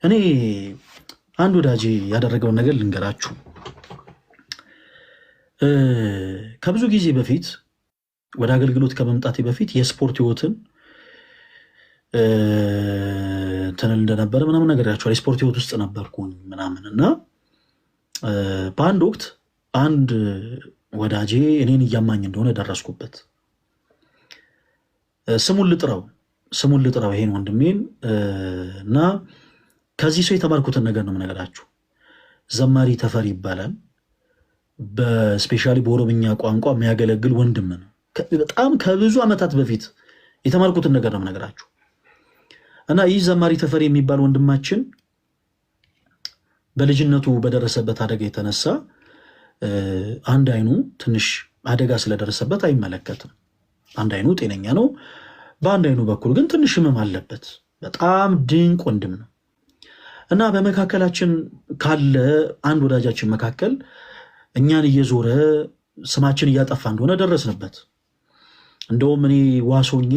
እኔ አንድ ወዳጄ ያደረገውን ነገር ልንገራችሁ። ከብዙ ጊዜ በፊት ወደ አገልግሎት ከመምጣቴ በፊት የስፖርት ህይወትን ትንል እንደነበረ ምናምን ነገራችኋል። የስፖርት ህይወት ውስጥ ነበርኩኝ ምናምን እና በአንድ ወቅት አንድ ወዳጄ እኔን እያማኝ እንደሆነ ደረስኩበት። ስሙን ልጥራው ይሄን ወንድሜን እና ከዚህ ሰው የተማርኩትን ነገር ነው የምነግራችሁ። ዘማሪ ተፈሪ ይባላል። በስፔሻሊ በኦሮምኛ ቋንቋ የሚያገለግል ወንድም ነው። በጣም ከብዙ ዓመታት በፊት የተማርኩትን ነገር ነው የምነግራችሁ እና ይህ ዘማሪ ተፈሪ የሚባል ወንድማችን በልጅነቱ በደረሰበት አደጋ የተነሳ አንድ አይኑ ትንሽ አደጋ ስለደረሰበት አይመለከትም። አንድ አይኑ ጤነኛ ነው፣ በአንድ አይኑ በኩል ግን ትንሽ ህመም አለበት። በጣም ድንቅ ወንድም ነው እና በመካከላችን ካለ አንድ ወዳጃችን መካከል እኛን እየዞረ ስማችን እያጠፋ እንደሆነ ደረስንበት። እንደውም እኔ ዋሶኜ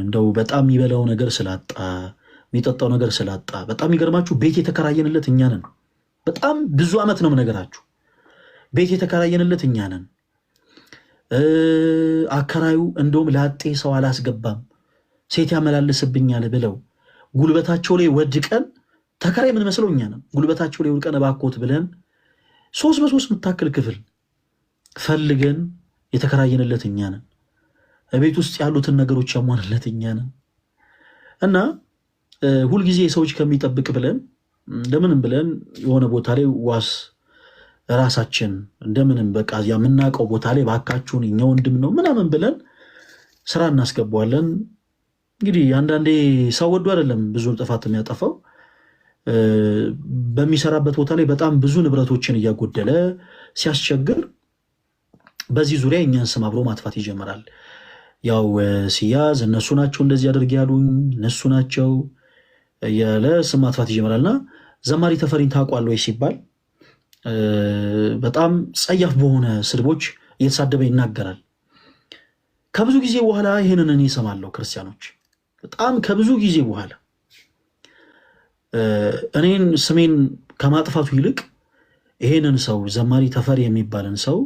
እንደው በጣም የሚበላው ነገር ስላጣ የሚጠጣው ነገር ስላጣ፣ በጣም የሚገርማችሁ ቤት የተከራየንለት እኛ ነን። በጣም ብዙ ዓመት ነው የምነግራችሁ። ቤት የተከራየንለት እኛ ነን። አከራዩ እንደውም ላጤ ሰው አላስገባም ሴት ያመላልስብኛል ብለው ጉልበታቸው ላይ ወድቀን፣ ተከራይ ምን መስለው እኛ ነን። ጉልበታቸው ላይ ወድቀን እባክዎት ብለን 3 የምታክል ክፍል ፈልገን የተከራየንለት እኛ ነን። ቤት ውስጥ ያሉትን ነገሮች ያሟንለት እኛ ነን እና ሁልጊዜ ሰዎች ከሚጠብቅ ብለን እንደምንም ብለን የሆነ ቦታ ላይ ዋስ ራሳችን እንደምንም በቃ የምናውቀው ቦታ ላይ ባካችሁን እኛ ወንድም ነው ምናምን ብለን ስራ እናስገባዋለን። እንግዲህ አንዳንዴ ሰው ወዶ አይደለም ብዙ ጥፋት የሚያጠፋው። በሚሰራበት ቦታ ላይ በጣም ብዙ ንብረቶችን እያጎደለ ሲያስቸግር በዚህ ዙሪያ እኛን ስም አብሮ ማጥፋት ይጀምራል። ያው ሲያዝ እነሱ ናቸው እንደዚህ አድርግ ያሉኝ እነሱ ናቸው እያለ ስም ማጥፋት ይጀምራልና ዘማሪ ተፈሪን ታውቋል ወይ ሲባል በጣም ጸያፍ በሆነ ስድቦች እየተሳደበ ይናገራል። ከብዙ ጊዜ በኋላ ይህንን እኔ እሰማለሁ። ክርስቲያኖች በጣም ከብዙ ጊዜ በኋላ እኔን ስሜን ከማጥፋቱ ይልቅ ይሄንን ሰው ዘማሪ ተፈሪ የሚባልን ሰው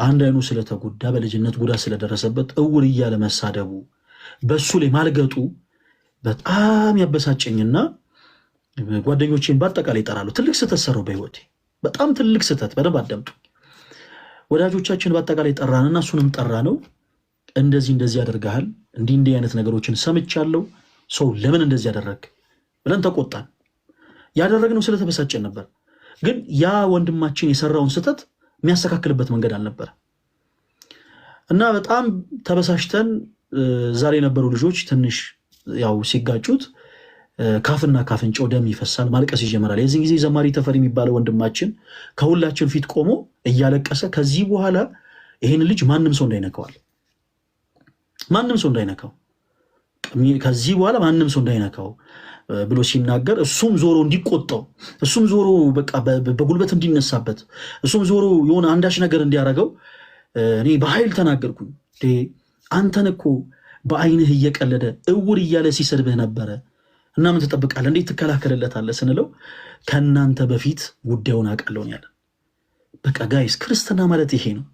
አንድ አይኑ ስለተጎዳ በልጅነት ጉዳት ስለደረሰበት እውር እያለ መሳደቡ በሱ ላይ ማልገጡ በጣም ያበሳጨኝና ጓደኞቼን በአጠቃላይ ይጠራሉ። ትልቅ ስህተት ሰራው በህይወቴ፣ በጣም ትልቅ ስህተት። በደንብ አዳምጡ። ወዳጆቻችን በአጠቃላይ ጠራንና እሱንም ጠራ ነው እንደዚህ ያደርጋል እንዲህ አይነት ነገሮችን ሰምቻለሁ፣ ሰው ለምን እንደዚህ ያደረግ ብለን ተቆጣን። ያደረግነው ስለተበሳጨን ነበር፣ ግን ያ ወንድማችን የሰራውን ስህተት የሚያስተካክልበት መንገድ አልነበረ እና በጣም ተበሳሽተን ዛሬ የነበሩ ልጆች ትንሽ ያው ሲጋጩት ካፍና ካፍንጫው ደም ይፈሳል፣ ማልቀስ ይጀምራል። የዚህ ጊዜ ዘማሪ ተፈሪ የሚባለው ወንድማችን ከሁላችን ፊት ቆሞ እያለቀሰ ከዚህ በኋላ ይሄን ልጅ ማንም ሰው እንዳይነካዋል፣ ማንም ሰው እንዳይነካው፣ ከዚህ በኋላ ማንም ሰው እንዳይነካው ብሎ ሲናገር እሱም ዞሮ እንዲቆጣው፣ እሱም ዞሮ በቃ በጉልበት እንዲነሳበት፣ እሱም ዞሮ የሆነ አንዳች ነገር እንዲያደርገው እኔ በኃይል ተናገርኩኝ። አንተን እኮ በአይንህ እየቀለደ እውር እያለ ሲሰድብህ ነበረ እና ምን ትጠብቃለህ? እንዴት ትከላከልለታለህ ስንለው ከእናንተ በፊት ጉዳዩን አውቃለሁ ያለ። በቃ ጋይስ ክርስትና ማለት ይሄ ነው።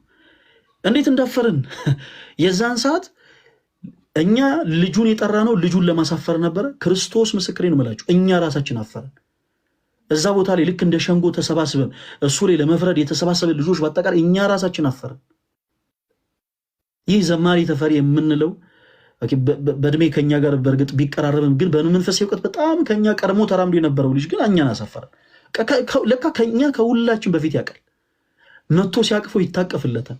እንዴት እንዳፈርን የዛን ሰዓት እኛ ልጁን የጠራ ነው ልጁን ለማሳፈር ነበረ። ክርስቶስ ምስክሬ ነው የምላችሁ፣ እኛ ራሳችን አፈርን። እዛ ቦታ ላይ ልክ እንደ ሸንጎ ተሰባስበን እሱ ላይ ለመፍረድ የተሰባሰበ ልጆች በአጠቃላይ እኛ ራሳችን አፈርን። ይህ ዘማሪ ተፈሪ የምንለው በእድሜ ከኛ ጋር በእርግጥ ቢቀራረብም ግን በመንፈሳዊ እውቀት በጣም ከኛ ቀድሞ ተራምዶ የነበረው ልጅ ግን እኛን አሳፈረን። ለካ ከኛ ከሁላችን በፊት ያውቃል። መቶ ሲያቅፈው ይታቀፍለታል፣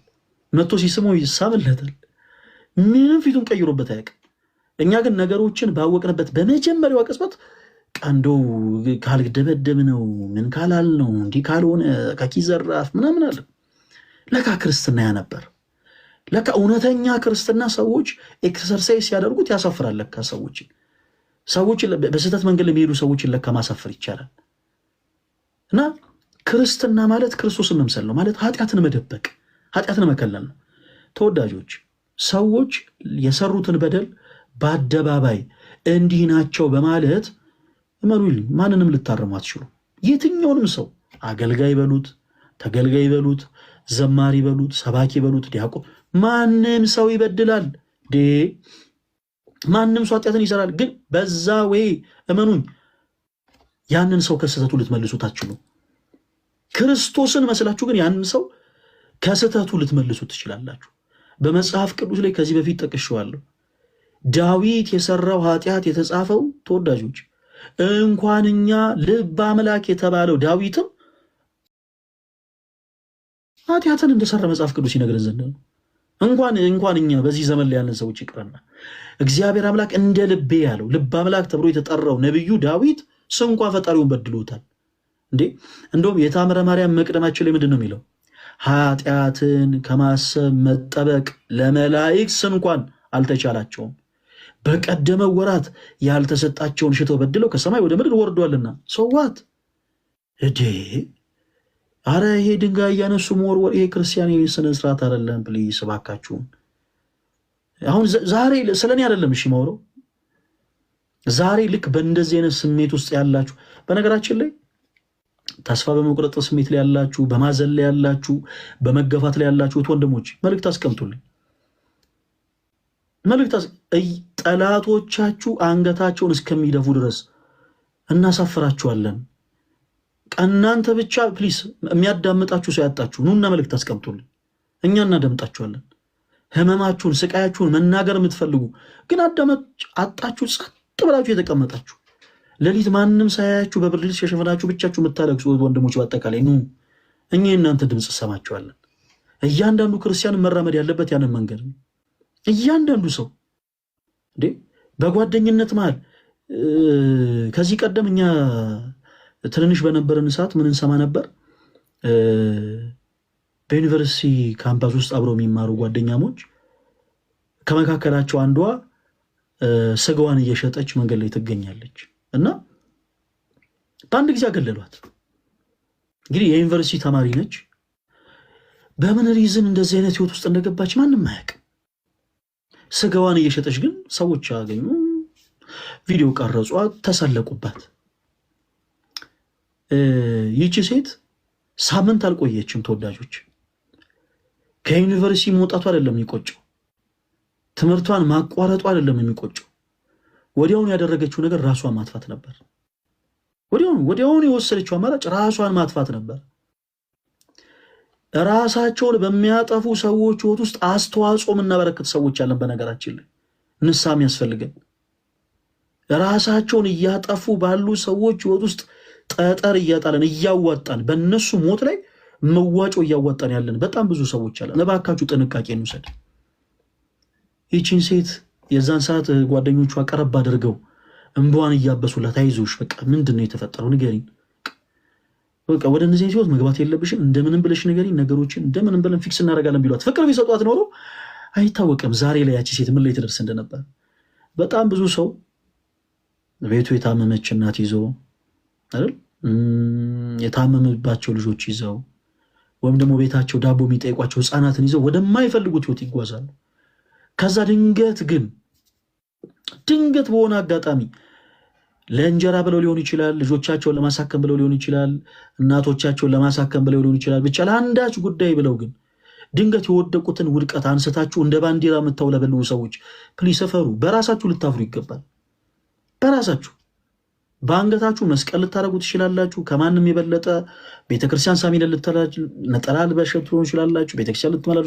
መቶ ሲስመው ይሳምለታል። ምንም ፊቱን ቀይሮበት አያውቅም። እኛ ግን ነገሮችን ባወቅንበት በመጀመሪያው ቅጽበት ቀንዶ ካልደበደብ ነው ምን ካላል ነው እንዲህ ካልሆነ ከኪዘራፍ ምናምን አለ። ለካ ክርስትና ያ ነበር። ለካ እውነተኛ ክርስትና ሰዎች ኤክሰርሳይዝ ሲያደርጉት ያሳፍራል። ለካ ሰዎችን በስህተት መንገድ ለሚሄዱ ሰዎችን ለካ ማሳፈር ይቻላል። እና ክርስትና ማለት ክርስቶስን መምሰል ነው ማለት ኃጢአትን መደበቅ፣ ኃጢአትን መከለል ነው። ተወዳጆች ሰዎች የሰሩትን በደል በአደባባይ እንዲህ ናቸው በማለት እመኑልኝ ማንንም ልታርሙ አትችሉ። የትኛውንም ሰው አገልጋይ በሉት፣ ተገልጋይ በሉት፣ ዘማሪ በሉት፣ ሰባኪ በሉት፣ ዲያቆን፣ ማንም ሰው ይበድላል። ማንም ሰው ኃጢአትን ይሰራል። ግን በዛ ወይ እመኑኝ ያንን ሰው ከስህተቱ ልትመልሱት አትችሉ። ክርስቶስን መስላችሁ ግን ያንን ሰው ከስህተቱ ልትመልሱት ትችላላችሁ። በመጽሐፍ ቅዱስ ላይ ከዚህ በፊት ጠቅሼዋለሁ። ዳዊት የሰራው ኃጢአት የተጻፈው ተወዳጆች እንኳን እኛ ልበ አምላክ የተባለው ዳዊትም ኃጢአትን እንደሰራ መጽሐፍ ቅዱስ ይነግረን ዘንድ ነው። እንኳን እኛ በዚህ ዘመን ላይ ያለን ሰዎች ይቅርና እግዚአብሔር አምላክ እንደ ልቤ ያለው ልበ አምላክ ተብሎ የተጠራው ነብዩ ዳዊት ስንኳ ፈጣሪውን በድሎታል እንዴ። እንደውም የታምረ ማርያም መቅደማችን ላይ ምንድን ነው የሚለው? ኃጢአትን ከማሰብ መጠበቅ ለመላእክት እንኳን አልተቻላቸውም፣ በቀደመው ወራት ያልተሰጣቸውን ሽተው በድለው ከሰማይ ወደ ምድር ወርዷልና። ሰዋት እዴ አረ ይሄ ድንጋይ እያነሱ መወርወር ይሄ ክርስቲያን ስነ ስርዓት አይደለም። ፕሊስ እባካችሁን። አሁን ዛሬ ስለኔ አይደለም እሺ ማውረው። ዛሬ ልክ በእንደዚህ አይነት ስሜት ውስጥ ያላችሁ፣ በነገራችን ላይ ተስፋ በመቁረጥ ስሜት ላይ ያላችሁ፣ በማዘን ላይ ያላችሁ፣ በመገፋት ላይ ያላችሁት ወንድሞች መልእክት አስቀምጡልኝ። ጠላቶቻችሁ አንገታቸውን እስከሚደፉ ድረስ እናሳፍራችኋለን። እናንተ ብቻ ፕሊስ የሚያዳምጣችሁ ሰው ያጣችሁ ኑና መልእክት አስቀምጡልኝ፣ እኛ እናዳምጣችኋለን። ህመማችሁን፣ ስቃያችሁን መናገር የምትፈልጉ ግን አዳመጥ አጣችሁ፣ ጸጥ ብላችሁ የተቀመጣችሁ ሌሊት ማንም ሳያያችሁ በብርድ ልብስ የሸፈናችሁ ብቻችሁ የምታለቅሱ ወንድሞች በአጠቃላይ ኑ፣ እኛ የእናንተ ድምፅ ሰማችኋለን። እያንዳንዱ ክርስቲያን መራመድ ያለበት ያንን መንገድ ነው። እያንዳንዱ ሰው እንዴ በጓደኝነት መሃል ከዚህ ቀደም እኛ ትንንሽ በነበረን ሰዓት ምን እንሰማ ነበር? በዩኒቨርሲቲ ካምፓስ ውስጥ አብረው የሚማሩ ጓደኛሞች ከመካከላቸው አንዷ ስጋዋን እየሸጠች መንገድ ላይ ትገኛለች እና በአንድ ጊዜ አገለሏት። እንግዲህ የዩኒቨርሲቲ ተማሪ ነች። በምን ሪዝን እንደዚህ አይነት ህይወት ውስጥ እንደገባች ማንም አያውቅም። ስጋዋን እየሸጠች ግን ሰዎች አገኙ፣ ቪዲዮ ቀረጿት፣ ተሰለቁባት። ይቺ ሴት ሳምንት አልቆየችም። ተወዳጆች ከዩኒቨርሲቲ መውጣቱ አይደለም የሚቆጨው፣ ትምህርቷን ማቋረጡ አይደለም የሚቆጨው። ወዲያውኑ ያደረገችው ነገር ራሷን ማጥፋት ነበር። ወዲያውኑ የወሰደችው አማራጭ ራሷን ማጥፋት ነበር። ራሳቸውን በሚያጠፉ ሰዎች ህይወት ውስጥ አስተዋጽኦ የምናበረክት ሰዎች አለን። በነገራችን ላይ ንስሐ ያስፈልገን። ራሳቸውን እያጠፉ ባሉ ሰዎች ህይወት ውስጥ ጠጠር እያጣለን እያዋጣን በእነሱ ሞት ላይ መዋጮ እያዋጣን ያለን በጣም ብዙ ሰዎች አለን። እባካችሁ ጥንቃቄ እንውሰድ። ይቺን ሴት የዛን ሰዓት ጓደኞቿ ቀረብ አድርገው እንባዋን እያበሱላት አይዞሽ፣ በቃ ምንድን ነው የተፈጠረው ንገሪኝ፣ በቃ ወደ እነዚህ ህይወት መግባት የለብሽም፣ እንደምንም ብለሽ ንገሪኝ፣ ነገሮችን እንደምንም ብለን ፊክስ እናደርጋለን ቢሏት ፍቅር ቢሰጧት ኖሮ አይታወቅም ዛሬ ላይ ያቺ ሴት ምን ላይ ትደርስ እንደነበር። በጣም ብዙ ሰው ቤቱ የታመመች እናት ይዞ አይደል የታመመባቸው ልጆች ይዘው ወይም ደግሞ ቤታቸው ዳቦ የሚጠይቋቸው ህፃናትን ይዘው ወደማይፈልጉት ህይወት ይጓዛሉ። ከዛ ድንገት በሆነ አጋጣሚ ለእንጀራ ብለው ሊሆን ይችላል፣ ልጆቻቸውን ለማሳከም ብለው ሊሆን ይችላል፣ እናቶቻቸውን ለማሳከም ብለው ሊሆን ይችላል፣ ብቻ ለአንዳች ጉዳይ ብለው ግን ድንገት የወደቁትን ውድቀት አንስታችሁ እንደ ባንዲራ የምታውለበልቡ ሰዎች ፕሊስ ሰፈሩ በራሳችሁ ልታፍሩ ይገባል። በራሳችሁ በአንገታችሁ መስቀል ልታደርጉ ትችላላችሁ። ከማንም የበለጠ ቤተክርስቲያን ሳሚን ነጠላ ልበሸት ትሆኑ ይችላላችሁ። ቤተክርስቲያን ልትመላሉ።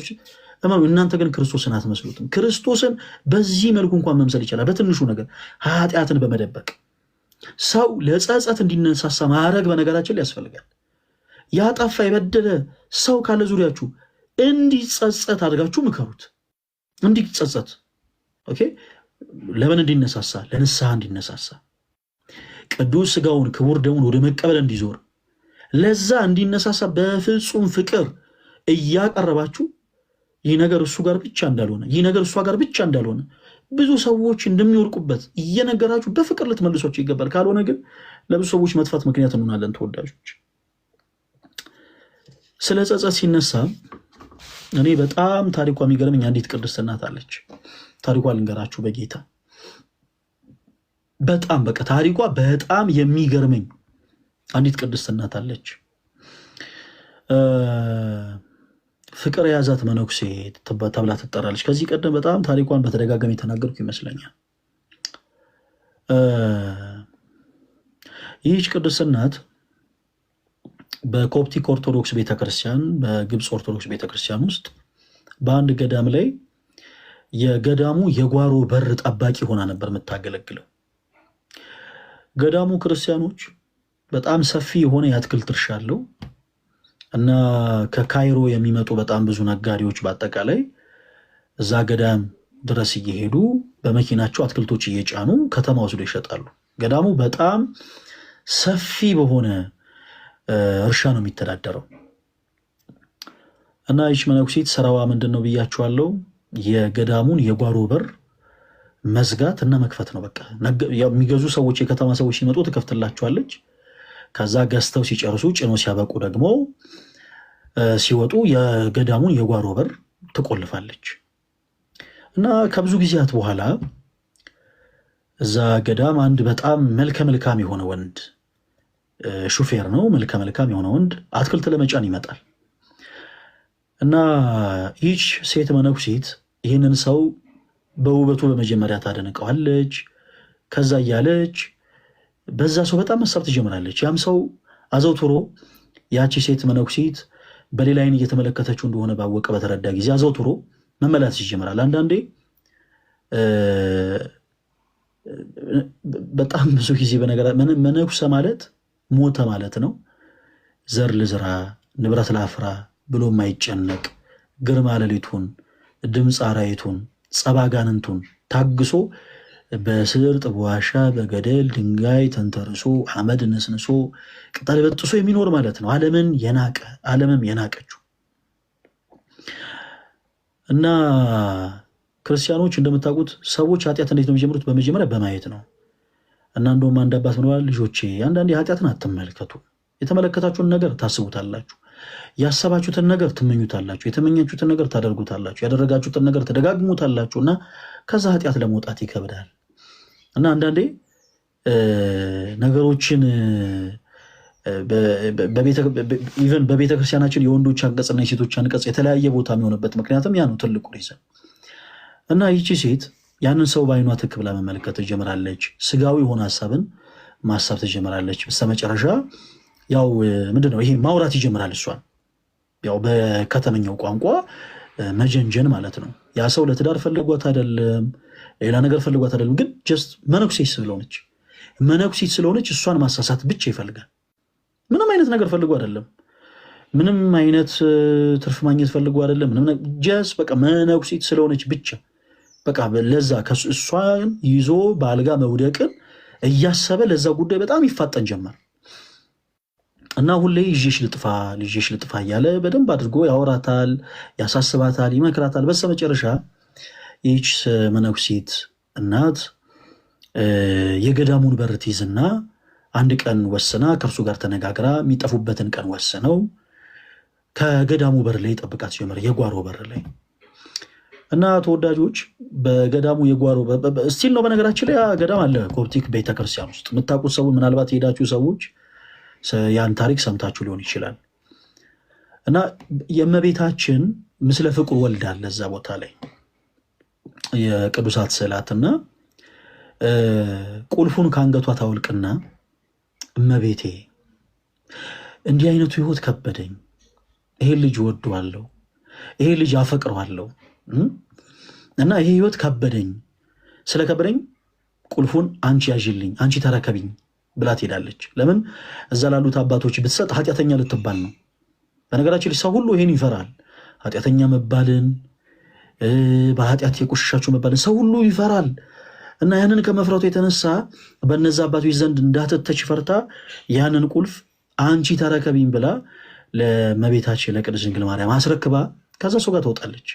እናንተ ግን ክርስቶስን አትመስሉትም። ክርስቶስን በዚህ መልኩ እንኳን መምሰል ይቻላል። በትንሹ ነገር ኃጢአትን በመደበቅ ሰው ለጸጸት እንዲነሳሳ ማድረግ በነገራችን ላይ ያስፈልጋል። ያጠፋ የበደለ ሰው ካለ ዙሪያችሁ እንዲጸጸት አድርጋችሁ ምከሩት። እንዲጸጸት ኦኬ። ለምን እንዲነሳሳ? ለንስሐ እንዲነሳሳ፣ ቅዱስ ስጋውን ክቡር ደሙን ወደ መቀበል እንዲዞር፣ ለዛ እንዲነሳሳ በፍጹም ፍቅር እያቀረባችሁ ይህ ነገር እሱ ጋር ብቻ እንዳልሆነ፣ ይህ ነገር እሷ ጋር ብቻ እንዳልሆነ ብዙ ሰዎች እንደሚወርቁበት እየነገራችሁ በፍቅር ልትመልሷቸው ይገባል። ካልሆነ ግን ለብዙ ሰዎች መጥፋት ምክንያት እንሆናለን። ተወዳጆች ስለ ጸጸት ሲነሳ እኔ በጣም ታሪኳ የሚገርመኝ አንዲት ቅድስት እናት አለች። ታሪኳ ልንገራችሁ በጌታ በጣም በቃ ታሪኳ በጣም የሚገርመኝ አንዲት ቅድስት እናት አለች። ፍቅር የያዛት መነኩሴ ተብላ ትጠራለች። ከዚህ ቀደም በጣም ታሪኳን በተደጋጋሚ የተናገርኩ ይመስለኛል። ይህች ቅድስት እናት በኮፕቲክ ኦርቶዶክስ ቤተክርስቲያን፣ በግብፅ ኦርቶዶክስ ቤተክርስቲያን ውስጥ በአንድ ገዳም ላይ የገዳሙ የጓሮ በር ጠባቂ ሆና ነበር የምታገለግለው። ገዳሙ ክርስቲያኖች በጣም ሰፊ የሆነ የአትክልት እርሻ አለው እና ከካይሮ የሚመጡ በጣም ብዙ ነጋዴዎች በአጠቃላይ እዛ ገዳም ድረስ እየሄዱ በመኪናቸው አትክልቶች እየጫኑ ከተማ ወስዶ ይሸጣሉ። ገዳሙ በጣም ሰፊ በሆነ እርሻ ነው የሚተዳደረው እና ይች መነኩሴት ስራዋ ምንድን ነው ብያችኋለሁ? የገዳሙን የጓሮ በር መዝጋት እና መክፈት ነው። በቃ የሚገዙ ሰዎች፣ የከተማ ሰዎች ሲመጡ ትከፍትላቸዋለች። ከዛ ገዝተው ሲጨርሱ ጭኖ ሲያበቁ ደግሞ ሲወጡ የገዳሙን የጓሮ በር ትቆልፋለች። እና ከብዙ ጊዜያት በኋላ እዛ ገዳም አንድ በጣም መልከ መልካም የሆነ ወንድ ሹፌር ነው። መልከ መልካም የሆነ ወንድ አትክልት ለመጫን ይመጣል እና ይህች ሴት መነኩሴት ይህንን ሰው በውበቱ በመጀመሪያ ታደንቀዋለች። ከዛ እያለች በዛ ሰው በጣም መሳብ ትጀምራለች። ያም ሰው አዘውትሮ ያቺ ሴት መነኩሴት በሌላ አይን እየተመለከተችው እንደሆነ ባወቀ በተረዳ ጊዜ አዘውትሮ መመላለስ ይጀምራል። አንዳንዴ በጣም ብዙ ጊዜ በነገር መነኩሰ ማለት ሞተ ማለት ነው። ዘር ልዝራ ንብረት ላፍራ ብሎ የማይጨነቅ ግርማ ሌሊቱን ድምፅ አራዊቱን ጸባጋንንቱን ታግሶ በስርጥ በዋሻ በገደል ድንጋይ ተንተርሶ አመድ ነስንሶ ቅጠል በጥሶ የሚኖር ማለት ነው። ዓለምን የናቀ ዓለምም የናቀችው እና ክርስቲያኖች እንደምታውቁት ሰዎች ኃጢአት እንዴት ነው የሚጀምሩት? በመጀመሪያ በማየት ነው። እና እንደውም አንድ አባት ብለዋል፣ ልጆቼ አንዳንዴ ኃጢአትን አትመልከቱ። የተመለከታችሁን ነገር ታስቡታላችሁ፣ ያሰባችሁትን ነገር ትመኙታላችሁ፣ የተመኛችሁትን ነገር ታደርጉታላችሁ፣ ያደረጋችሁትን ነገር ተደጋግሙታላችሁ እና ከዛ ኃጢአት ለመውጣት ይከብዳል። እና አንዳንዴ ነገሮችን ኢቨን በቤተክርስቲያናችን የወንዶች አንቀጽና የሴቶች አንቀጽ የተለያየ ቦታ የሚሆንበት ምክንያትም ያ ነው ትልቁ ሪዝን። እና ይቺ ሴት ያንን ሰው በአይኗ ትክ ብላ መመልከት ትጀምራለች። ስጋዊ የሆነ ሀሳብን ማሳብ ትጀምራለች። በስተመጨረሻ ያው ምንድነው ይሄ ማውራት ይጀምራል። እሷን ያው በከተመኛው ቋንቋ መጀንጀን ማለት ነው። ያ ሰው ለትዳር ፈልጓት አይደለም፣ ሌላ ነገር ፈልጓት አይደለም፣ ግን ጀስት መነኩሴት ስለሆነች እሷን ማሳሳት ብቻ ይፈልጋል። ምንም አይነት ነገር ፈልጎ አይደለም፣ ምንም አይነት ትርፍ ማግኘት ፈልጎ አይደለም። ጀስት በቃ መነኩሴት ስለሆነች ብቻ በቃ ለዛ እሷን ይዞ በአልጋ መውደቅን እያሰበ ለዛ ጉዳይ በጣም ይፋጠን ጀመር እና ሁሌ ልጄሽ ልጥፋ እያለ በደንብ አድርጎ ያወራታል፣ ያሳስባታል፣ ይመክራታል። በስተመጨረሻ ይህች መነኩሴት እናት የገዳሙን በር ትይዝና አንድ ቀን ወስና ከእርሱ ጋር ተነጋግራ የሚጠፉበትን ቀን ወስነው ከገዳሙ በር ላይ ጠብቃት ጀመረ፣ የጓሮ በር ላይ እና ተወዳጆች በገዳሙ የጓሮ ስቲል ነው። በነገራችን ላይ ገዳም አለ ኮፕቲክ ቤተክርስቲያን ውስጥ የምታውቁት ሰው ምናልባት የሄዳችሁ ሰዎች ያን ታሪክ ሰምታችሁ ሊሆን ይችላል። እና የእመቤታችን ምስለ ፍቁር ወልዳለ እዛ ቦታ ላይ የቅዱሳት ስዕላትና ቁልፉን ከአንገቷ ታወልቅና እመቤቴ እንዲህ አይነቱ ህይወት ከበደኝ፣ ይሄን ልጅ ወደዋለሁ፣ ይሄ ልጅ አፈቅረዋለሁ እና ይሄ ህይወት ከበደኝ፣ ስለከበደኝ ቁልፉን አንቺ ያዥልኝ፣ አንቺ ተረከቢኝ ብላ ትሄዳለች። ለምን እዛ ላሉት አባቶች ብትሰጥ ኃጢአተኛ ልትባል ነው። በነገራችን ሰው ሁሉ ይሄን ይፈራል፣ ኃጢአተኛ መባልን፣ በኃጢአት የቆሸሻችሁ መባልን ሰው ሁሉ ይፈራል። እና ያንን ከመፍረቱ የተነሳ በነዛ አባቶች ዘንድ እንዳትተች ፈርታ ያንን ቁልፍ አንቺ ተረከቢኝ ብላ ለእመቤታችን ለቅድስት ድንግል ማርያም አስረክባ ከዛ ሰው ጋር ትወጣለች።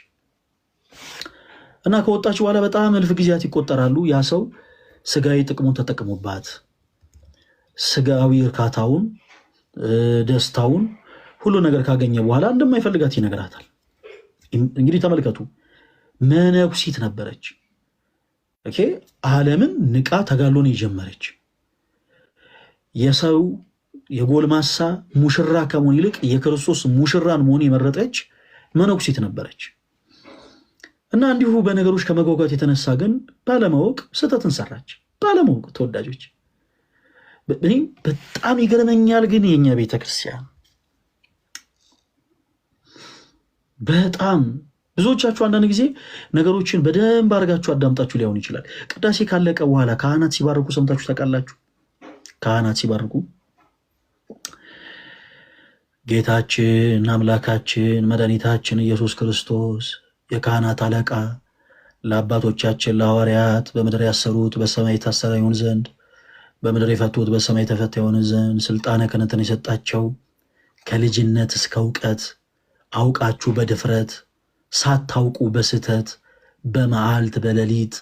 እና ከወጣች በኋላ በጣም እልፍ ጊዜያት ይቆጠራሉ። ያ ሰው ስጋዊ ጥቅሙን ተጠቅሞባት ስጋዊ እርካታውን፣ ደስታውን፣ ሁሉ ነገር ካገኘ በኋላ እንደማይፈልጋት ይነግራታል። እንግዲህ ተመልከቱ፣ መነኩሲት ነበረች። ኦኬ ዓለምን ንቃ ተጋሎን የጀመረች የሰው የጎልማሳ ሙሽራ ከመሆን ይልቅ የክርስቶስ ሙሽራን መሆን የመረጠች መነኩሲት ነበረች። እና እንዲሁ በነገሮች ከመጓጓት የተነሳ ግን ባለማወቅ ስህተትን ሰራች። ባለማወቅ ተወዳጆች፣ በጣም ይገርመኛል። ግን የኛ ቤተክርስቲያን በጣም ብዙዎቻችሁ አንዳንድ ጊዜ ነገሮችን በደንብ አድርጋችሁ አዳምጣችሁ ሊሆን ይችላል። ቅዳሴ ካለቀ በኋላ ካህናት ሲባርኩ ሰምታችሁ ታውቃላችሁ? ካህናት ሲባርኩ ጌታችን አምላካችን መድኃኒታችን ኢየሱስ ክርስቶስ የካህናት አለቃ ለአባቶቻችን ለሐዋርያት በምድር ያሰሩት በሰማይ የታሰረ ይሆን ዘንድ በምድር የፈቱት በሰማይ የተፈታ ይሆን ዘንድ ስልጣነ ክህነትን የሰጣቸው ከልጅነት እስከ እውቀት አውቃችሁ በድፍረት ሳታውቁ በስተት በመዓልት በሌሊት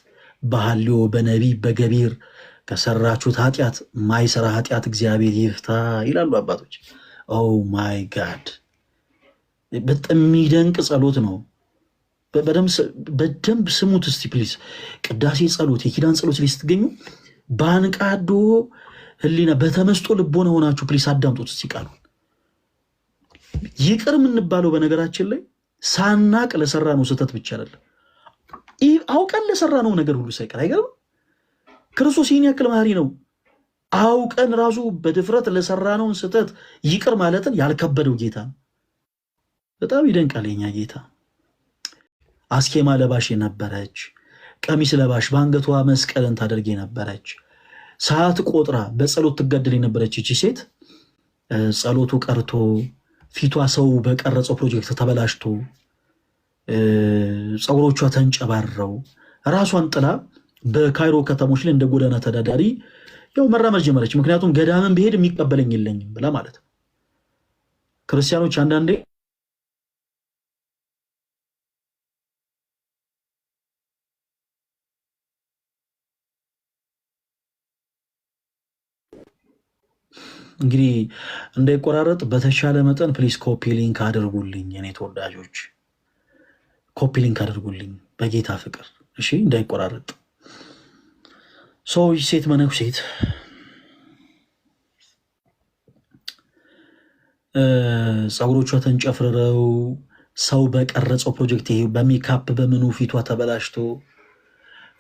በሐልዮ በነቢብ በገቢር ከሰራችሁት ኃጢአት ማይሰራ ኃጢአት እግዚአብሔር ይፍታ ይላሉ አባቶች። ኦ ማይ ጋድ! በጣም የሚደንቅ ጸሎት ነው። በደንብ ስሙት እስቲ ፕሊዝ። ቅዳሴ ጸሎት፣ የኪዳን ጸሎት ላይ ስትገኙ በአንቃዶ ህሊና በተመስጦ ልቦና ሆናችሁ ፕሊዝ አዳምጡት እስቲ ቃሉን። ይቅር የምንባለው በነገራችን ላይ ሳናቅ ለሰራ ነው ስህተት ብቻ አይደለም፣ አውቀን ለሰራ ነው ነገር ሁሉ ሳይቀር። አይገርም? ክርስቶስ ይህን ያክል መሐሪ ነው። አውቀን ራሱ በድፍረት ለሰራነውን ስህተት ይቅር ማለትን ያልከበደው ጌታ ነው። በጣም ይደንቃል የኛ ጌታ። አስኬማ ለባሽ የነበረች ቀሚስ ለባሽ በአንገቷ መስቀልን ታደርግ የነበረች ሰዓት ቆጥራ በጸሎት ትገደል የነበረች እቺ ሴት ጸሎቱ ቀርቶ ፊቷ ሰው በቀረጸው ፕሮጀክት ተበላሽቶ ፀጉሮቿ ተንጨባረው ራሷን ጥላ በካይሮ ከተሞች ላይ እንደ ጎዳና ተዳዳሪ ያው መራመድ ጀመረች። ምክንያቱም ገዳምን ብሄድ የሚቀበለኝ የለኝም ብላ ማለት ነው። ክርስቲያኖች አንዳንዴ እንግዲህ እንዳይቆራረጥ በተሻለ መጠን ፕሊስ ኮፒ ሊንክ አድርጉልኝ። እኔ ተወዳጆች ኮፒ ሊንክ አድርጉልኝ በጌታ ፍቅር እሺ፣ እንዳይቆራረጥ። ሰው ሴት መነኩሴት ፀጉሮቿ ተንጨፍርረው ሰው በቀረጸው ፕሮጀክት ይሄ በሜካፕ በምኑ ፊቷ ተበላሽቶ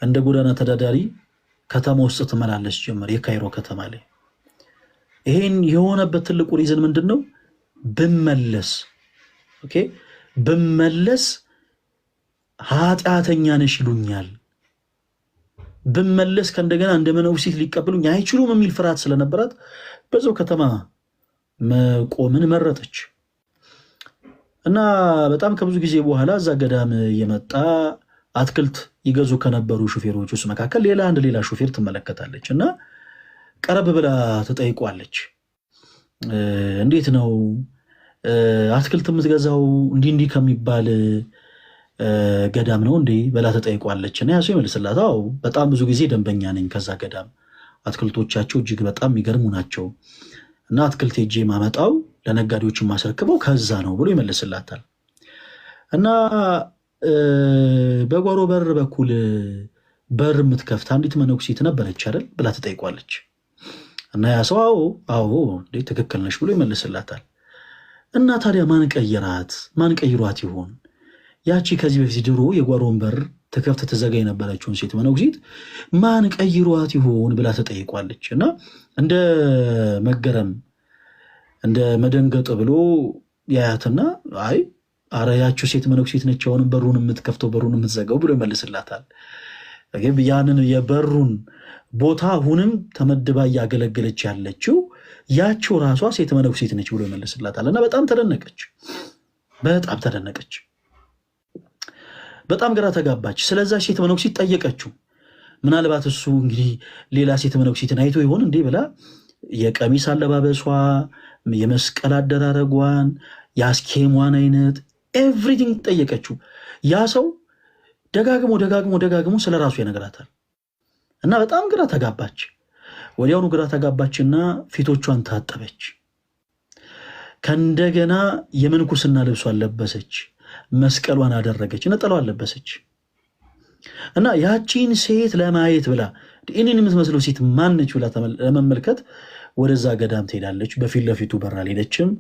እንደ ጎዳና ተዳዳሪ ከተማ ውስጥ ትመላለስ ጀመር፣ የካይሮ ከተማ ላይ። ይሄን የሆነበት ትልቁ ሪዝን ምንድን ነው? ብመለስ ኃጢአተኛ ነሽ ይሉኛል፣ ብመለስ ከእንደገና እንደ መነኩሲት ሊቀበሉኝ አይችሉም የሚል ፍርሃት ስለነበራት በዛው ከተማ መቆምን መረጠች። እና በጣም ከብዙ ጊዜ በኋላ እዛ ገዳም የመጣ አትክልት ይገዙ ከነበሩ ሹፌሮች ውስጥ መካከል ሌላ ሹፌር ትመለከታለች እና ቀረብ ብላ ተጠይቋለች። እንዴት ነው አትክልት የምትገዛው? እንዲህ ከሚባል ገዳም ነው እንዴ ብላ ተጠይቋለች። እና ያሱ ይመልስላት፣ አዎ በጣም ብዙ ጊዜ ደንበኛ ነኝ ከዛ ገዳም፣ አትክልቶቻቸው እጅግ በጣም የሚገርሙ ናቸው እና አትክልት ሄጄ ማመጣው ለነጋዴዎች ማስረክበው ከዛ ነው ብሎ ይመልስላታል። እና በጓሮ በር በኩል በር የምትከፍት አንዲት መነኩሲት ነበረች አይደል ብላ ተጠይቋለች። እና ያ ሰው አዎ እንዴ ትክክል ነሽ ብሎ ይመልስላታል። እና ታዲያ ማን ቀይሯት ይሆን? ያቺ ከዚህ በፊት ድሮ የጓሮን በር ትከፍት ትዘጋ የነበረችውን ሴት መነኩሲት ማን ቀይሯት ይሆን ብላ ተጠይቋለች። እና እንደ መገረም እንደ መደንገጥ ብሎ ያያትና አረ ያቺው ሴት መነኩሲት ነች አሁንም በሩን የምትከፍተው በሩን የምትዘጋው ብሎ ይመልስላታል። ያንን የበሩን ቦታ አሁንም ተመድባ እያገለገለች ያለችው ያቺው ራሷ ሴት መነኩሲት ነች ብሎ ይመልስላታል። እና በጣም ተደነቀች፣ በጣም ግራ ተጋባች። ስለዛ ሴት መነኩሲት ጠየቀችው። ምናልባት እሱ እንግዲህ ሌላ ሴት መነኩሲትን አይቶ ይሆን እንዴ ብላ የቀሚስ አለባበሷ፣ የመስቀል አደራረጓን፣ የአስኬሟን አይነት ኤቭሪቲንግ ጠየቀችው። ያ ሰው ደጋግሞ ስለ ራሱ ይነግራታል። እና በጣም ግራ ተጋባች። ወዲያውኑ ግራ ተጋባችና ፊቶቿን ታጠበች። ከእንደገና የምንኩስና ልብሷን ለበሰች፣ መስቀሏን አደረገች፣ ነጠላዋን ለበሰች። እና ያቺን ሴት ለማየት ብላ እኔን የምትመስለው ሴት ማነች ብላ ለመመልከት ወደዛ ገዳም ትሄዳለች። በፊት ለፊቱ በር አልሄደችም።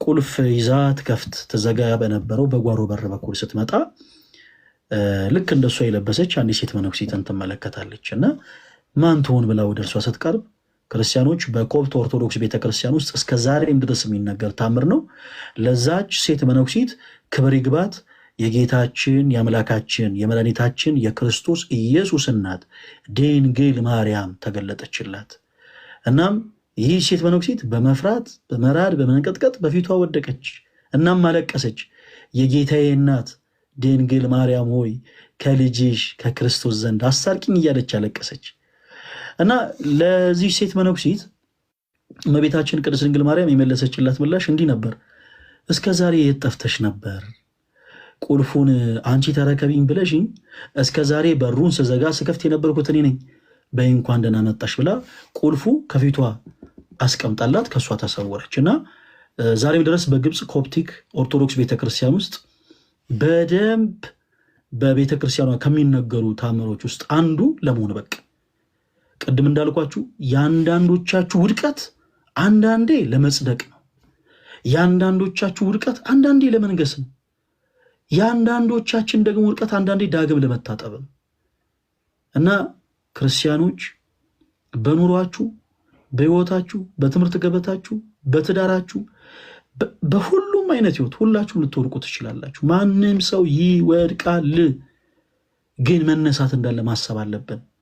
ቁልፍ ይዛ ትከፍት ትዘጋ በነበረው በጓሮ በር በኩል ስትመጣ ልክ እንደሷ የለበሰች አንዲት ሴት መነኩሲትን ትመለከታለች። እና ማን ትሆን ብላ ወደ እርሷ ስትቀርብ ክርስቲያኖች በኮፕት ኦርቶዶክስ ቤተክርስቲያን ውስጥ እስከ ዛሬም ድረስ የሚነገር ታምር ነው። ለዛች ሴት መነኩሲት ክብር ይግባት የጌታችን የአምላካችን የመድኃኒታችን የክርስቶስ ኢየሱስ እናት ድንግል ማርያም ተገለጠችላት። እናም ይህ ሴት መነኩሲት በመፍራት በመራድ በመንቀጥቀጥ በፊቷ ወደቀች። እናም አለቀሰች። የጌታዬ እናት ድንግል ማርያም ሆይ ከልጅሽ ከክርስቶስ ዘንድ አስታርቂኝ እያለች አለቀሰች። እና ለዚህ ሴት መነኩሲት እመቤታችን ቅድስት ድንግል ማርያም የመለሰችላት ምላሽ እንዲህ ነበር። እስከ ዛሬ የት ጠፍተሽ ነበር? ቁልፉን አንቺ ተረከቢኝ ብለሽኝ እስከ ዛሬ በሩን ስዘጋ ስከፍት የነበርኩት እኔ ነኝ። በይ እንኳን ደህና መጣሽ ብላ ቁልፉ ከፊቷ አስቀምጣላት ከእሷ ተሰወረች። እና ዛሬም ድረስ በግብፅ ኮፕቲክ ኦርቶዶክስ ቤተክርስቲያን ውስጥ በደንብ በቤተክርስቲያኗ ከሚነገሩ ታምሮች ውስጥ አንዱ ለመሆን በቃ ቅድም እንዳልኳችሁ የአንዳንዶቻችሁ ውድቀት አንዳንዴ ለመጽደቅ ነው። የአንዳንዶቻችሁ ውድቀት አንዳንዴ ለመንገስ ነው። የአንዳንዶቻችን ደግሞ ውድቀት አንዳንዴ ዳግም ለመታጠብ ነው። እና ክርስቲያኖች በኑሯችሁ፣ በህይወታችሁ፣ በትምህርት ገበታችሁ፣ በትዳራችሁ፣ በሁሉም አይነት ህይወት ሁላችሁም ልትወድቁ ትችላላችሁ። ማንም ሰው ይወድቃል፣ ግን መነሳት እንዳለ ማሰብ አለብን።